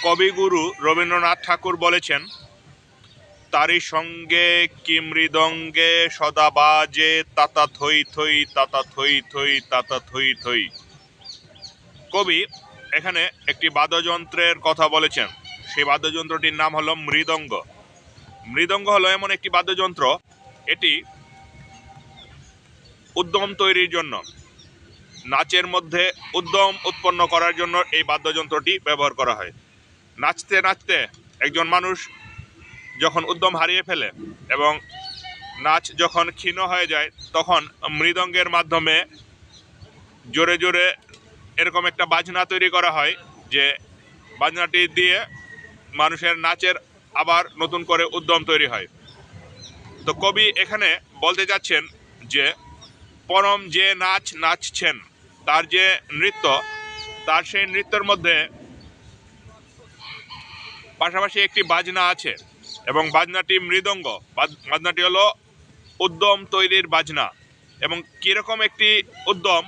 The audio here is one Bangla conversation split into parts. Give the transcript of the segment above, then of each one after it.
কবিগুরু রবীন্দ্রনাথ ঠাকুর বলেছেন, তারি সঙ্গে কি মৃদঙ্গে সদা বাজে তাতা থই থই তাতা থই থই তাতা থই থই। কবি এখানে একটি বাদ্যযন্ত্রের কথা বলেছেন। সেই বাদ্যযন্ত্রটির নাম হলো মৃদঙ্গ। মৃদঙ্গ হলো এমন একটি বাদ্যযন্ত্র, এটি উদ্যম তৈরির জন্য, নাচের মধ্যে উদ্যম উৎপন্ন করার জন্য এই বাদ্যযন্ত্রটি ব্যবহার করা হয়। নাচতে নাচতে একজন মানুষ যখন উদ্যম হারিয়ে ফেলে এবং নাচ যখন ক্ষীণ হয়ে যায়, তখন মৃদঙ্গের মাধ্যমে জোরে জোরে এরকম একটা বাজনা তৈরি করা হয়, যে বাজনাটি দিয়ে মানুষের নাচের আবার নতুন করে উদ্যম তৈরি হয়। তো কবি এখানে বলতে যাচ্ছেন যে পরম যে নাচ নাচছেন, তার যে নৃত্য, তার সেই নৃত্যের মধ্যে পাশাপাশি একটি বাজনা আছে এবং বাজনাটি মৃদঙ্গ। বাজনাটি হলো উদ্যম তৈরির বাজনা। এবং কীরকম একটি উদ্যম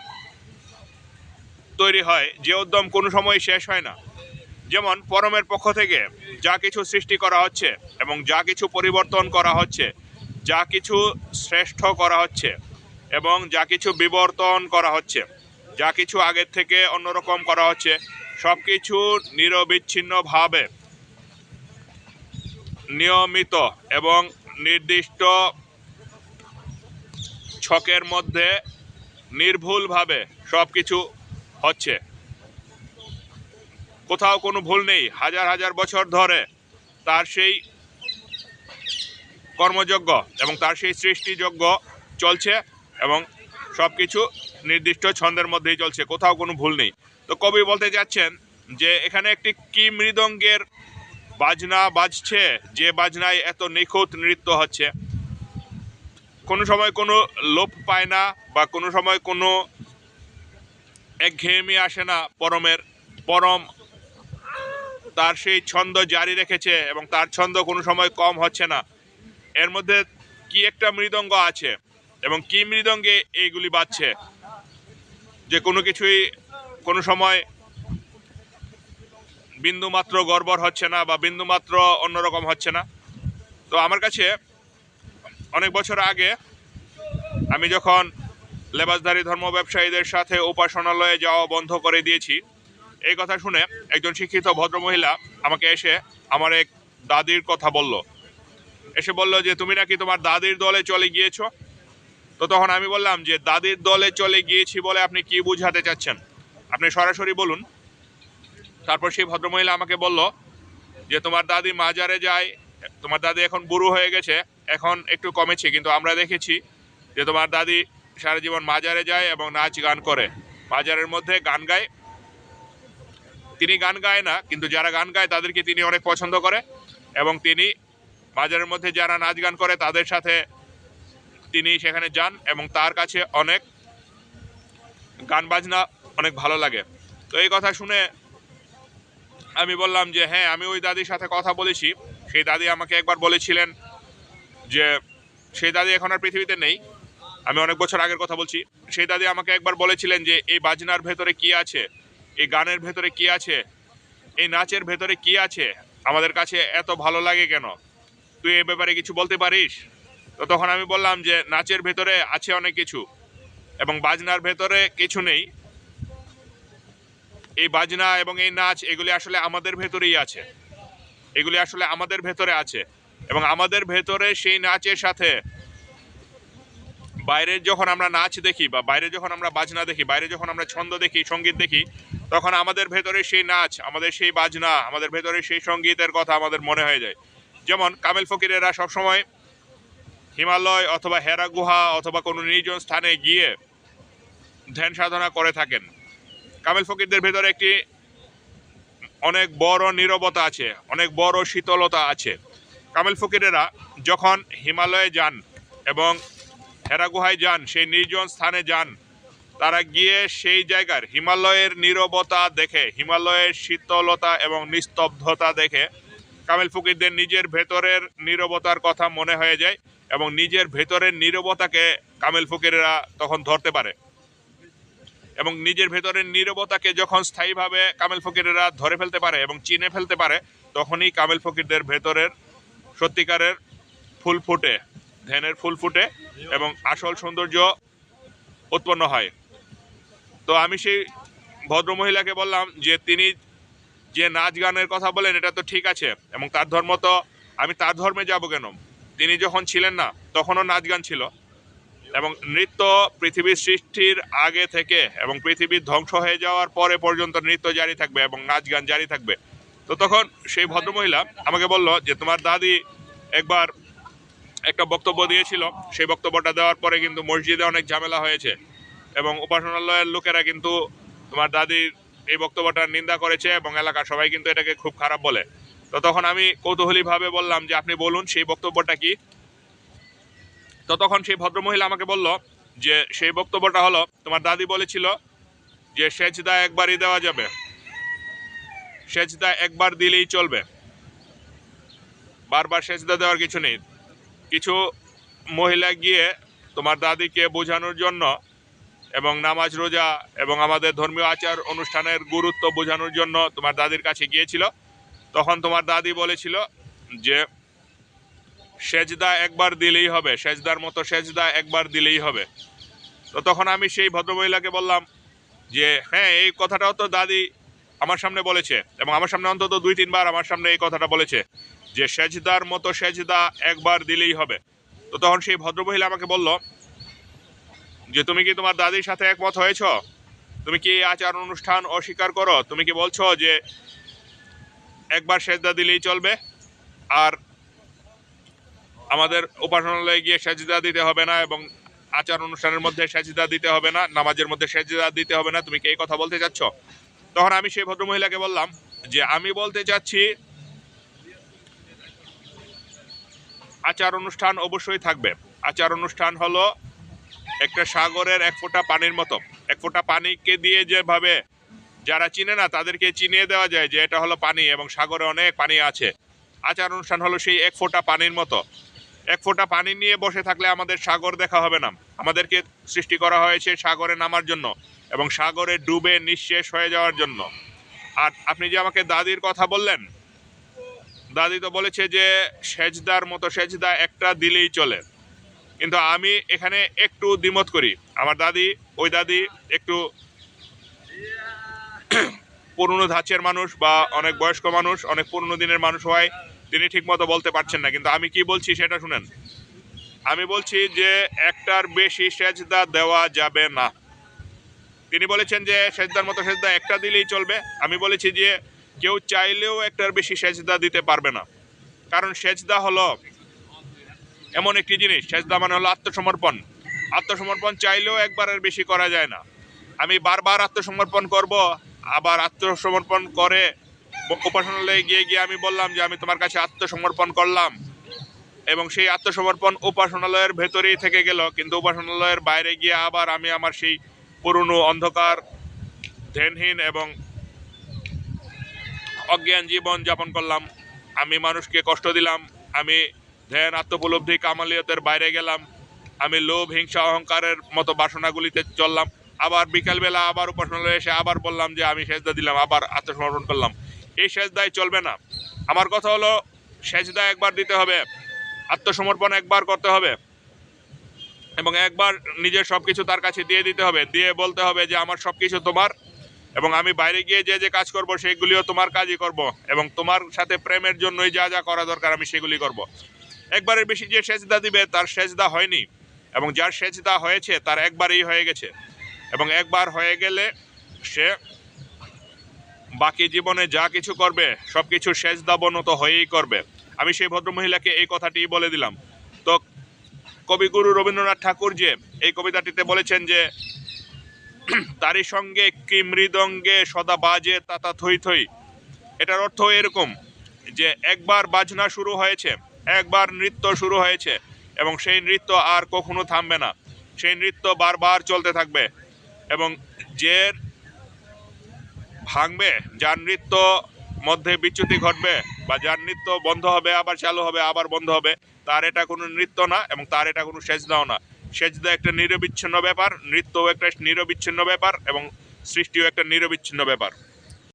তৈরি হয়, যে উদ্যম কোনো সময় শেষ হয় না। যেমন পরমের পক্ষ থেকে যা কিছু সৃষ্টি করা হচ্ছে এবং যা কিছু পরিবর্তন করা হচ্ছে, যা কিছু শ্রেষ্ঠ করা হচ্ছে এবং যা কিছু বিবর্তন করা হচ্ছে, যা কিছু আগের থেকে অন্যরকম করা হচ্ছে, সব কিছু নিরবিচ্ছিন্নভাবে নিয়মিত এবং নির্দিষ্ট ছকের মধ্যে নির্ভুলভাবে সব কিছু হচ্ছে। কোথাও কোনো ভুল নেই। হাজার হাজার বছর ধরে তার সেই কর্মযজ্ঞ এবং তার সেই সৃষ্টিযজ্ঞ চলছে এবং সব কিছু নির্দিষ্ট ছন্দের মধ্যেই চলছে, কোথাও কোনো ভুল নেই। তো কবি বলতে যাচ্ছেন যে এখানে একটি কি মৃদঙ্গের বাজনা বাজছে, যে বাজনায় এত নিখুঁত নৃত্য হচ্ছে, কোনো সময় কোনো লোপ পায় না বা কোনো সময় কোনো একঘেয়েমি আসে না। পরম তার সেই ছন্দ জারি রেখেছে এবং তার ছন্দ কোনো সময় কম হচ্ছে না। এর মধ্যে কি একটা মৃদঙ্গ আছে এবং কি মৃদঙ্গে এইগুলি বাজছে, যে কোনো কিছুই কোনো সময় বিন্দুমাত্র গড়বড় হচ্ছে না বা বিন্দুমাত্র অন্যরকম হচ্ছে না। তো আমার কাছে অনেক বছর আগে আমি যখন লেবাসধারী ধর্ম ব্যবসায়ীদের সাথে উপাসনালয়ে যাওয়া বন্ধ করে দিয়েছি, এই কথা শুনে একজন শিক্ষিত ভদ্রমহিলা আমাকে এসে আমার এক দাদির কথা বলল। এসে বলল যে তুমি নাকি তোমার দাদির দলে চলে গিয়েছো। তো তখন আমি বললাম যে দাদির দলে চলে গিয়েছি বলে আপনি কি বুঝাতে চাচ্ছেন, আপনি সরাসরি বলুন। তারপর সেই ভদ্রমহিলা আমাকে বলল যে তোমার দাদি মাজারে যায়, তোমার দাদি এখন বুড়ো হয়ে গেছে, এখন একটু কমেছে, কিন্তু আমরা দেখেছি যে তোমার দাদি সারা জীবন মাজারে যায় এবং নাচ গান করে, মাজারের মধ্যে গান গায়। তিনি গান গায় না, কিন্তু যারা গান গায় তাদেরকে তিনি অনেক পছন্দ করে এবং তিনি মাজারের মধ্যে যারা নাচ গান করে তাদের সাথে তিনি সেখানে যান এবং তার কাছে অনেক গান বাজনা অনেক ভালো লাগে। তো এই কথা শুনে আমি বললাম যে হ্যাঁ, আমি ওই দাদির সাথে কথা বলেছি। সেই দাদি আমাকে একবার বলেছিলেন যে, সেই দাদি এখন আর পৃথিবীতে নেই, আমি অনেক বছর আগের কথা বলছি। সেই দাদি আমাকে একবার বলেছিলেন যে এই বাজনার ভেতরে কি আছে, এই গানের ভেতরে কি আছে, এই নাচের ভেতরে কি আছে, আমাদের কাছে এত ভালো লাগে কেন, তুই এ ব্যাপারে কিছু বলতে পারিস? তো তখন আমি বললাম যে নাচের ভেতরে আছে অনেক কিছু এবং বাজনার ভেতরে কিছু নেই। এই বাজনা এবং এই নাচ এগুলি আসলে আমাদের ভেতরেই আছে, এগুলি আসলে আমাদের ভেতরে আছে এবং আমাদের ভেতরে সেই নাচের সাথে বাইরে যখন আমরা নাচ দেখি বা বাইরে যখন আমরা বাজনা দেখি, বাইরে যখন আমরা ছন্দ দেখি, সঙ্গীত দেখি, তখন আমাদের ভেতরে সেই নাচ, আমাদের সেই বাজনা, আমাদের ভেতরে সেই সঙ্গীতের কথা আমাদের মনে হয়ে যায়। যেমন কামেল ফকিরেরা সবসময় হিমালয় অথবা হেরা গুহা অথবা কোনো নির্জন স্থানে গিয়ে ধ্যান সাধনা করে থাকেন। কামেল ফকিরদের ভেতরে একটি অনেক বড় নীরবতা আছে, অনেক বড় শীতলতা আছে। কামেল ফকিরেরা যখন হিমালয়ে যান এবং হেরা গুহায় যান, সেই নির্জন স্থানে যান, তারা গিয়ে সেই জায়গার হিমালয়ের নীরবতা দেখে, হিমালয়ের শীতলতা এবং নিস্তব্ধতা দেখে কামেল ফকিরদের নিজের ভেতরের নীরবতার কথা মনে হয়ে যায় এবং নিজের ভেতরের নীরবতাকে কামেল ফকিরেরা তখন ধরতে পারে এবং নিজের ভেতরের নীরবতাকে যখন স্থায়ীভাবে কামেল ফকিরেরা ধরে ফেলতে পারে এবং চিনে ফেলতে পারে, তখনই কামেল ফকিরদের ভেতরের সত্যিকারের ফুল ফুটে, ধ্যানের ফুল ফুটে এবং আসল সৌন্দর্য উৎপন্ন হয়। তো আমি সেই ভদ্রমহিলাকে বললাম যে তিনি যে নাচ গানের কথা বলেন এটা তো ঠিক আছে, এবং তার ধর্ম তো, আমি তার ধর্মে যাব কেন? তিনি যখন ছিলেন না তখনও নাচ গান ছিল, এবং নৃত্য পৃথিবীর সৃষ্টির আগে থেকে এবং পৃথিবীর ধ্বংস হয়ে যাওয়ার পরে পর্যন্ত নৃত্য জারি থাকবে এবং নাচ গান জারি থাকবে। তো তখন সেই ভদ্রমহিলা আমাকে বলল যে তোমার দাদি একবার একটা বক্তব্য দিয়েছিল, সেই বক্তব্যটা দেওয়ার পরে কিন্তু মসজিদে অনেক ঝামেলা হয়েছে এবং উপাসনালয়ের লোকেরা কিন্তু তোমার দাদির এই বক্তব্যটার নিন্দা করেছে এবং এলাকার সবাই কিন্তু এটাকে খুব খারাপ বলে। তো তখন আমি কৌতূহলীভাবে বললাম যে আপনি বলুন সেই বক্তব্যটা কি। তো তখন সেই ভদ্রমহিলা আমাকে বলল যে সেই বক্তব্যটা হলো, তোমার দাদি বলেছিল যে সেজদা একবারই দেওয়া যাবে, সেজদা একবার দিলেই চলবে, বারবার সেজদা দেওয়ার কিছু নেই। কিছু মহিলা গিয়ে তোমার দাদিকে বোঝানোর জন্য এবং নামাজ রোজা এবং আমাদের ধর্মীয় আচার অনুষ্ঠানের গুরুত্ব বোঝানোর জন্য তোমার দাদির কাছে গিয়েছিল। তখন তোমার দাদি বলেছিল যে সেজদা একবার দিলেই হবে, সেজদার মতো সেজদা একবার দিলেই হবে। তো তখন আমি সেই ভদ্রমহিলাকে বললাম যে হ্যাঁ, এই কথাটাও তো দাদি আমার সামনে বলেছে, এবং আমার সামনে অন্তত 2-3 বার আমার সামনে এই কথাটা বলেছে যে সেজদার মতো সেজদা একবার দিলেই হবে। তো তখন সেই ভদ্রমহিলা আমাকে বলল যে তুমি কি তোমার দাদির সাথে একমত হয়েছ? তুমি কি এই আচার অনুষ্ঠান অস্বীকার করো? তুমি কি বলছো যে একবার সেজদা দিলেই চলবে, আর আমাদের উপাসনালয়ে গিয়ে সেজদা দিতে হবে না, এবং আচার অনুষ্ঠানের মধ্যে সেজদা দিতে হবে না, নামাজের মধ্যে সেজদা দিতে হবে না? তুমি কি এই কথা বলতে চাচ্ছ? তখন আমি সেই ভদ্রমহিলাকে বললাম যে আমি বলতে চাচ্ছি আচার অনুষ্ঠান অবশ্যই থাকবে। আচার অনুষ্ঠান হলো একটা সাগরের এক ফোঁটা পানির মতো। এক ফোঁটা পানিকে দিয়ে যেভাবে যারা চিনে না তাদেরকে চিনিয়ে দেওয়া যায় যে এটা হলো পানি এবং সাগরে অনেক পানি আছে, আচার অনুষ্ঠান হলো সেই এক ফোঁটা পানির মতো। এক ফোঁটা পানি নিয়ে বসে থাকলে আমাদের সাগর দেখা হবে না। আমাদেরকে সৃষ্টি করা হয়েছে সাগরে নামার জন্য এবং সাগরে ডুবে নিঃশেষ হয়ে যাওয়ার জন্য। আর আপনি যে আমাকে দাদির কথা বললেন, দাদি তো বলেছে যে সেজদার মতো সেজদা একটা দিলেই চলে, কিন্তু আমি এখানে একটু দ্বিমত করি। আমার দাদি, ওই দাদি একটু পুরনো ধাঁচের মানুষ বা অনেক বয়স্ক মানুষ, অনেক পুরনো দিনের মানুষ হয়, তিনি ঠিকমতো বলতে পারছেন না। কিন্তু আমি কি বলছি সেটা শুনেন। আমি বলছি যে একটার বেশি সেজদা দেওয়া যাবে না। তিনি বলেছেন যে সেজদার মতো সেজদা একটা দিলেই চলবে। আমি বলেছি যে কেউ চাইলেও একটার বেশি সেজদা দিতে পারবে না, কারণ সেজদা হলো এমন একটি জিনিস, সেজদা মানে হলো আত্মসমর্পণ। আত্মসমর্পণ চাইলেও একবারের বেশি করা যায় না। আমি বারবার আত্মসমর্পণ করব, আবার আত্মসমর্পণ করে উপাসনালয়ে গিয়ে আমি বললাম যে আমি তোমার কাছে আত্মসমর্পণ করলাম, এবং সেই আত্মসমর্পণ উপাসনালয়ের ভেতরেই থেকে গেল, কিন্তু উপাসনালয়ের বাইরে গিয়ে আবার আমি আমার সেই পুরনো অন্ধকার ধ্যানহীন এবং অজ্ঞান জীবন যাপন করলাম। আমি মানুষকে কষ্ট দিলাম, আমি ধ্যান আত্মোপলব্ধি কামালিয়তের বাইরে গেলাম, আমি লোভ হিংসা অহংকারের মতো বাসনাগুলিতে চললাম। আবার বিকালবেলা আবার উপাসনালয়ে এসে আবার বললাম যে আমি সেজদা দিলাম, আবার আত্মসমর্পণ করলাম। এই সেজদাই চলবে না। আমার কথা হলো সেজদা একবার দিতে হবে, আত্মসমর্পণ একবার করতে হবে, এবং একবার নিজের সবকিছু তার কাছে দিয়ে দিতে হবে, দিয়ে বলতে হবে যে আমার সবকিছু তোমার, এবং আমি বাইরে গিয়ে যে যে কাজ করব সেগুলিও তোমার কাজই করব, এবং তোমার সাথে প্রেমের জন্যই যা যা করা দরকার আমি সেগুলি করব। একবারের বেশি যে সেজদা দিবে তার সেজদা হয়নি, এবং যার সেজদা হয়েছে তার একবারই হয়ে গেছে, এবং একবার হয়ে গেলে সে বাকি জীবনে যা কিছু করবে সব কিছু সেজদা বনত হয়েই করবে। আমি সেই ভদ্রমহিলাকে এই কথাটি বলে দিলাম। তো কবিগুরু রবীন্দ্রনাথ ঠাকুর যে এই কবিতাটিতে বলেছেন যে তারই সঙ্গে কি মৃদঙ্গে সদা বাজে তাতা থই থই, এটার অর্থ এরকম যে একবার বাজনা শুরু হয়েছে, একবার নৃত্য শুরু হয়েছে, এবং সেই নৃত্য আর কখনো থামবে না, সেই নৃত্য বারবার চলতে থাকবে, এবং যে ভাঙবে, যার নৃত্য মধ্যে বিচ্যুতি ঘটবে বা যার নৃত্য বন্ধ হবে আবার চালু হবে আবার বন্ধ হবে, তার এটা কোনো নৃত্য না এবং তার এটা কোনো সেজদাও না। সেজদা একটা নিরবিচ্ছিন্ন ব্যাপার, নৃত্যও একটা নিরবিচ্ছিন্ন ব্যাপার এবং সৃষ্টিও একটা নিরবিচ্ছিন্ন ব্যাপার।